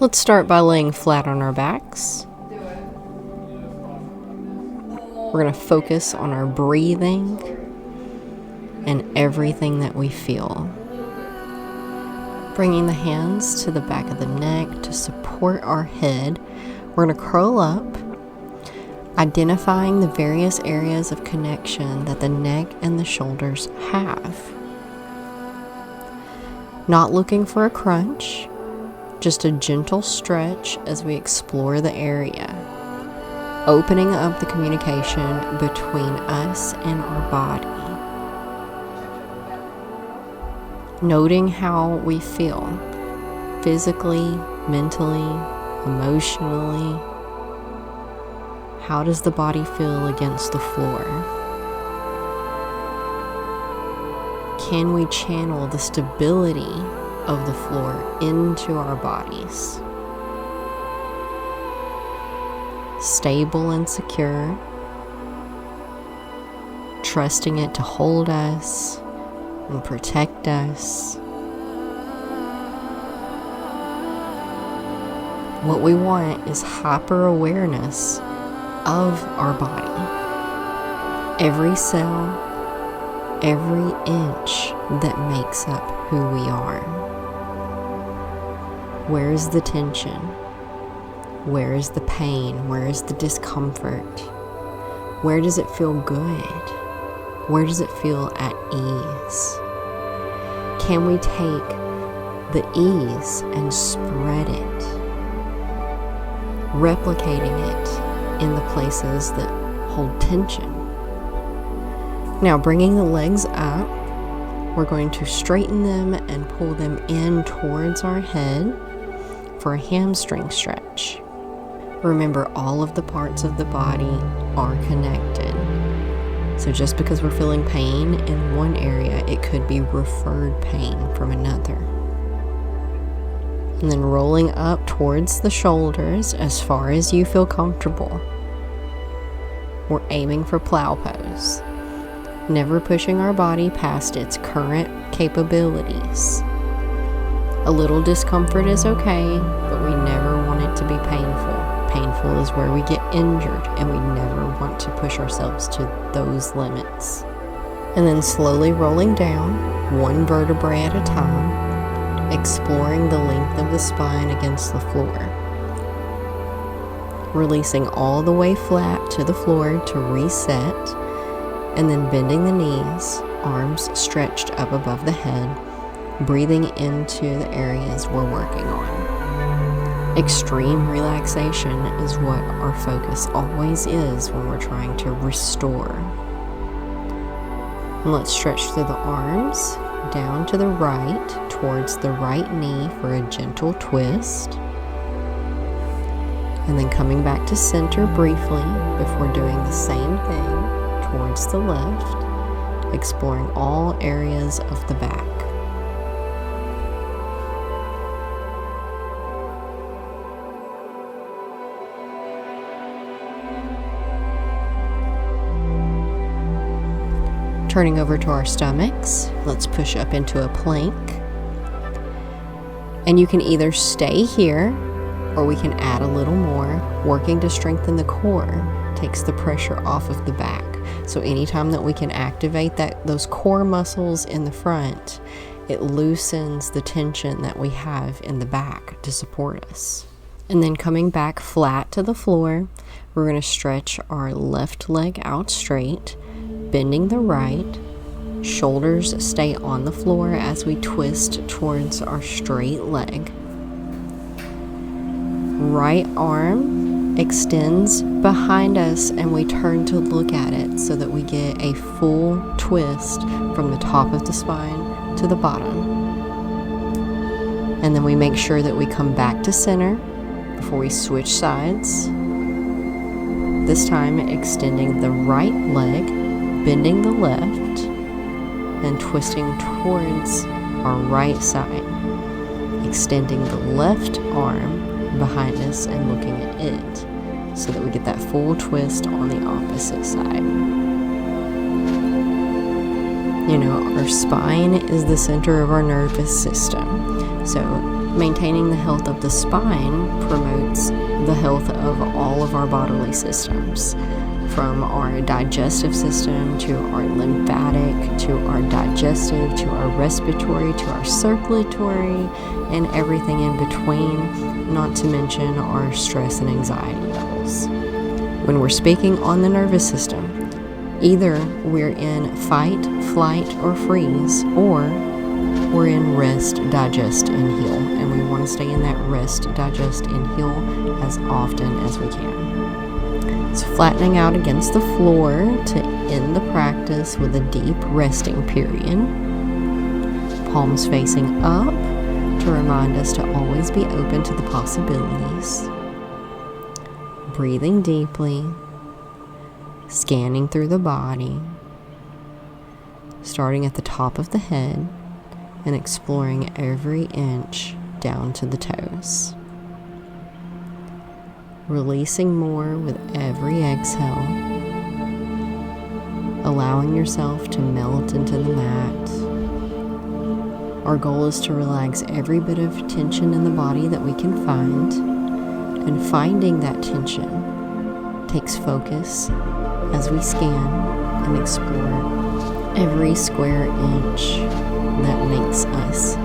Let's start by laying flat on our backs. We're going to focus on our breathing and everything that we feel. Bringing the hands to the back of the neck to support our head. We're going to curl up, identifying the various areas of connection that the neck and the shoulders have. Not looking for a crunch, just a gentle stretch as we explore the area, opening up the communication between us and our body. Noting how we feel physically, mentally, emotionally. How does the body feel against the floor? Can we channel the stability of the floor into our bodies? Stable and secure, trusting it to hold us and protect us. What we want is hyper awareness of our body. Every cell, every inch that makes up who we are. Where is the tension? Where is the pain? Where is the discomfort? Where does it feel good? Where does it feel at ease? Can we take the ease and spread it, replicating it in the places that hold tension? Now, bringing the legs up, we're going to straighten them and pull them in towards our head for a hamstring stretch. Remember, all of the parts of the body are connected. So just because we're feeling pain in one area, it could be referred pain from another. And then rolling up towards the shoulders as far as you feel comfortable. We're aiming for plow pose. Never pushing our body past its current capabilities. A little discomfort is okay, but we never want it to be painful. Painful is where we get injured, and we never want to push ourselves to those limits. And then slowly rolling down, one vertebrae at a time, exploring the length of the spine against the floor. Releasing all the way flat to the floor to reset, and then bending the knees, arms stretched up above the head, breathing into the areas we're working on. Extreme relaxation is what our focus always is when we're trying to restore. And let's stretch through the arms, down to the right, towards the right knee for a gentle twist. And then coming back to center briefly before doing the same thing towards the left, exploring all areas of the back. Turning over to our stomachs, let's push up into a plank. And you can either stay here, or we can add a little more, working to strengthen the core, takes the pressure off of the back. So anytime that we can activate those core muscles in the front, it loosens the tension that we have in the back to support us. And then coming back flat to the floor, we're going to stretch our left leg out straight, bending the right, shoulders stay on the floor as we twist towards our straight leg. Right arm extends behind us and we turn to look at it so that we get a full twist from the top of the spine to the bottom. And then we make sure that we come back to center before we switch sides. This time extending the right leg, bending the left, and twisting towards our right side. Extending the left arm behind us and looking at it so that we get that full twist on the opposite side. You know, our spine is the center of our nervous system. So Maintaining the health of the spine promotes the health of all of our bodily systems, from our digestive system to our lymphatic, to our digestive, to our respiratory, to our circulatory, and everything in between, not to mention our stress and anxiety levels. When we're speaking on the nervous system, either we're in fight, flight, or freeze, or we're in rest, digest, and heal. And we want to stay in that rest, digest, and heal as often as we can. So flattening out against the floor to end the practice with a deep resting period. Palms facing up to remind us to always be open to the possibilities. Breathing deeply, scanning through the body, starting at the top of the head and exploring every inch down to the toes. Releasing more with every exhale, allowing yourself to melt into the mat. Our goal is to relax every bit of tension in the body that we can find, and finding that tension takes focus as we scan and explore every square inch that makes us